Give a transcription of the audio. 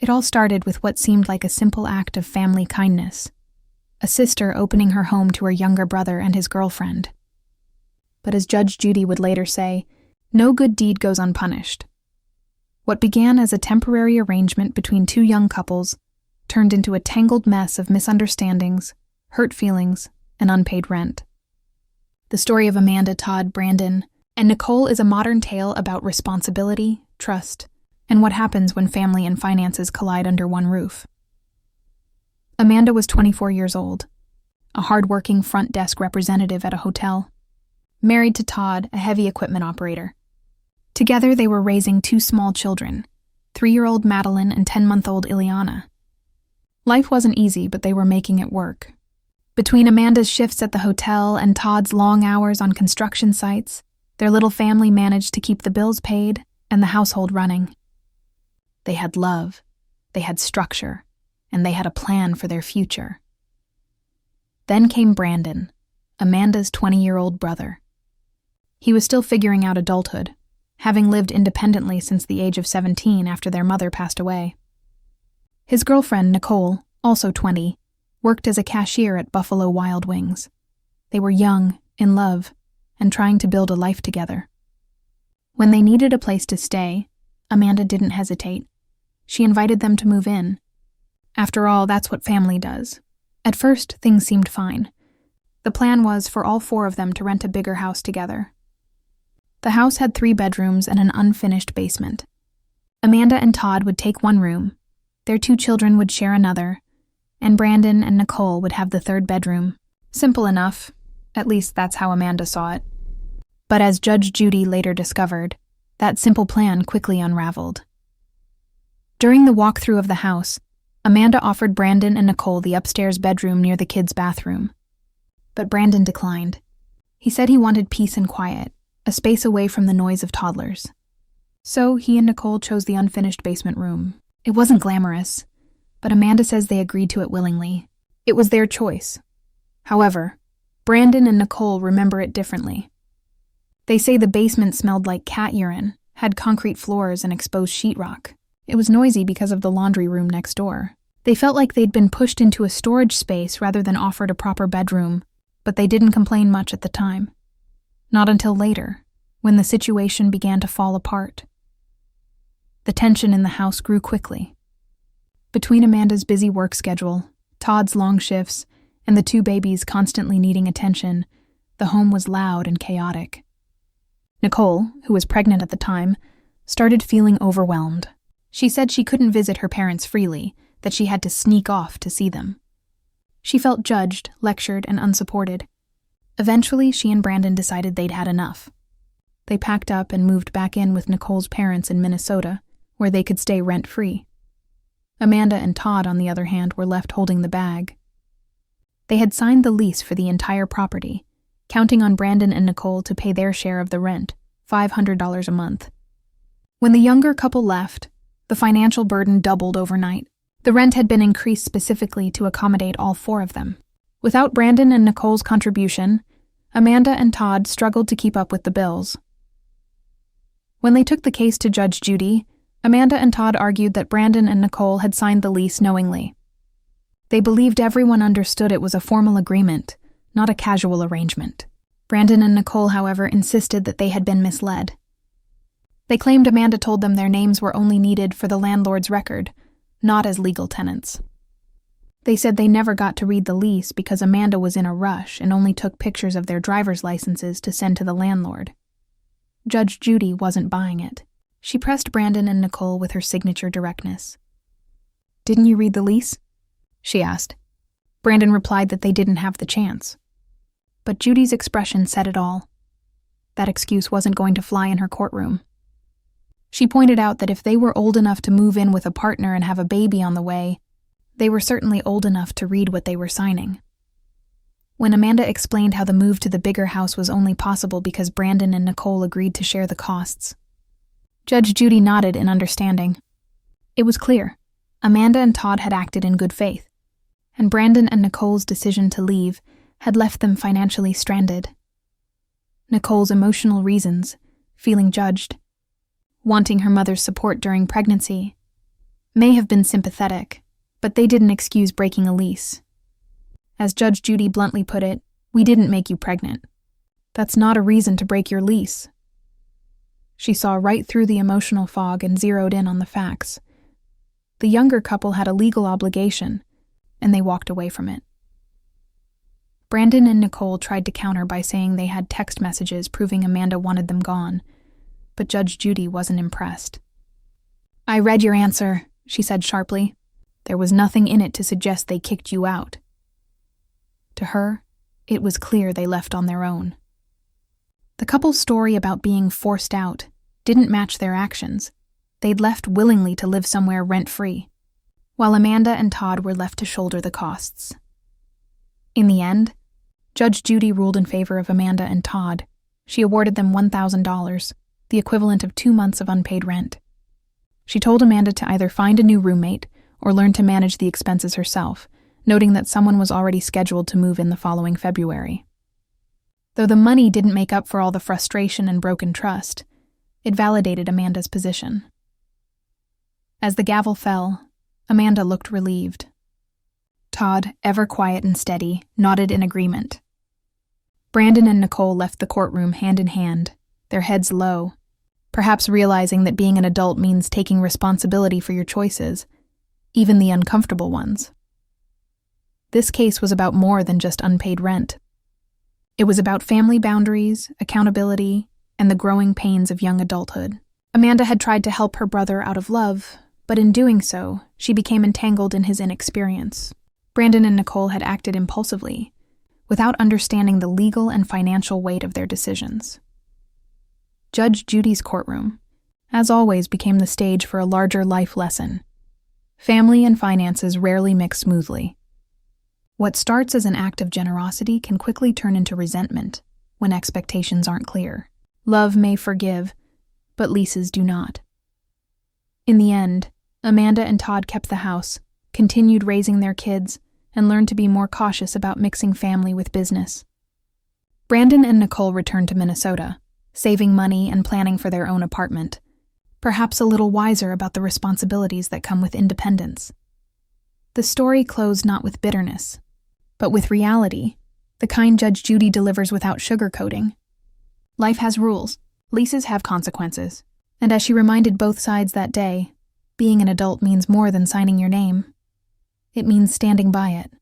It all started with what seemed like a simple act of family kindness, a sister opening her home to her younger brother and his girlfriend. But as Judge Judy would later say, no good deed goes unpunished. What began as a temporary arrangement between two young couples turned into a tangled mess of misunderstandings, hurt feelings, and unpaid rent. The story of Amanda, Todd, Brandon, and Nicole is a modern tale about responsibility, trust, and what happens when family and finances collide under one roof. Amanda was 24 years old, a hard-working front desk representative at a hotel, married to Todd, a heavy equipment operator. Together, they were raising two small children, 3-year-old Madeline and 10-month-old Ileana. Life wasn't easy, but they were making it work. Between Amanda's shifts at the hotel and Todd's long hours on construction sites, their little family managed to keep the bills paid and the household running. They had love, they had structure, and they had a plan for their future. Then came Brandon, Amanda's 20-year-old brother. He was still figuring out adulthood, having lived independently since the age of 17 after their mother passed away. His girlfriend, Nicole, also 20, worked as a cashier at Buffalo Wild Wings. They were young, in love, and trying to build a life together. When they needed a place to stay, Amanda didn't hesitate. She invited them to move in. After all, that's what family does. At first, things seemed fine. The plan was for all 4 of them to rent a bigger house together. The house had 3 bedrooms and an unfinished basement. Amanda and Todd would take one room, their 2 children would share another, and Brandon and Nicole would have the 3rd bedroom. Simple enough, at least that's how Amanda saw it. But as Judge Judy later discovered, that simple plan quickly unraveled. During the walkthrough of the house, Amanda offered Brandon and Nicole the upstairs bedroom near the kids' bathroom. But Brandon declined. He said he wanted peace and quiet, a space away from the noise of toddlers. So he and Nicole chose the unfinished basement room. It wasn't glamorous, but Amanda says they agreed to it willingly. It was their choice. However, Brandon and Nicole remember it differently. They say the basement smelled like cat urine, had concrete floors and exposed sheetrock. It was noisy because of the laundry room next door. They felt like they'd been pushed into a storage space rather than offered a proper bedroom, but they didn't complain much at the time. Not until later, when the situation began to fall apart. The tension in the house grew quickly. Between Amanda's busy work schedule, Todd's long shifts, and the 2 babies constantly needing attention, the home was loud and chaotic. Nicole, who was pregnant at the time, started feeling overwhelmed. She said she couldn't visit her parents freely, that she had to sneak off to see them. She felt judged, lectured, and unsupported. Eventually, she and Brandon decided they'd had enough. They packed up and moved back in with Nicole's parents in Minnesota, where they could stay rent-free. Amanda and Todd, on the other hand, were left holding the bag. They had signed the lease for the entire property, counting on Brandon and Nicole to pay their share of the rent, $500 a month. When the younger couple left, the financial burden doubled overnight. The rent had been increased specifically to accommodate all 4 of them. Without Brandon and Nicole's contribution, Amanda and Todd struggled to keep up with the bills. When they took the case to Judge Judy, Amanda and Todd argued that Brandon and Nicole had signed the lease knowingly. They believed everyone understood it was a formal agreement, not a casual arrangement. Brandon and Nicole, however, insisted that they had been misled. They claimed Amanda told them their names were only needed for the landlord's record, not as legal tenants. They said they never got to read the lease because Amanda was in a rush and only took pictures of their driver's licenses to send to the landlord. Judge Judy wasn't buying it. She pressed Brandon and Nicole with her signature directness. "Didn't you read the lease?" she asked. Brandon replied that they didn't have the chance. But Judy's expression said it all. That excuse wasn't going to fly in her courtroom. She pointed out that if they were old enough to move in with a partner and have a baby on the way, they were certainly old enough to read what they were signing. When Amanda explained how the move to the bigger house was only possible because Brandon and Nicole agreed to share the costs, Judge Judy nodded in understanding. It was clear. Amanda and Todd had acted in good faith, and Brandon and Nicole's decision to leave had left them financially stranded. Nicole's emotional reasons, feeling judged, wanting her mother's support during pregnancy, may have been sympathetic, but they didn't excuse breaking a lease. As Judge Judy bluntly put it, "We didn't make you pregnant. That's not a reason to break your lease." She saw right through the emotional fog and zeroed in on the facts. The younger couple had a legal obligation, and they walked away from it. Brandon and Nicole tried to counter by saying they had text messages proving Amanda wanted them gone, but Judge Judy wasn't impressed. "I read your answer," she said sharply. "There was nothing in it to suggest they kicked you out." To her, it was clear they left on their own. The couple's story about being forced out didn't match their actions. They'd left willingly to live somewhere rent-free, while Amanda and Todd were left to shoulder the costs. In the end, Judge Judy ruled in favor of Amanda and Todd. She awarded them $1,000, the equivalent of 2 months of unpaid rent. She told Amanda to either find a new roommate or learn to manage the expenses herself, noting that someone was already scheduled to move in the following February. Though the money didn't make up for all the frustration and broken trust, it validated Amanda's position. As the gavel fell, Amanda looked relieved. Todd, ever quiet and steady, nodded in agreement. Brandon and Nicole left the courtroom hand in hand, their heads low, perhaps realizing that being an adult means taking responsibility for your choices, even the uncomfortable ones. This case was about more than just unpaid rent. It was about family boundaries, accountability, and the growing pains of young adulthood. Amanda had tried to help her brother out of love, but in doing so, she became entangled in his inexperience. Brandon and Nicole had acted impulsively, without understanding the legal and financial weight of their decisions. Judge Judy's courtroom, as always, became the stage for a larger life lesson. Family and finances rarely mix smoothly. What starts as an act of generosity can quickly turn into resentment when expectations aren't clear. Love may forgive, but leases do not. In the end, Amanda and Todd kept the house, continued raising their kids, and learned to be more cautious about mixing family with business. Brandon and Nicole returned to Minnesota, saving money and planning for their own apartment, perhaps a little wiser about the responsibilities that come with independence. The story closed not with bitterness, but with reality, the kind Judge Judy delivers without sugarcoating. Life has rules, leases have consequences, and as she reminded both sides that day, being an adult means more than signing your name. It means standing by it.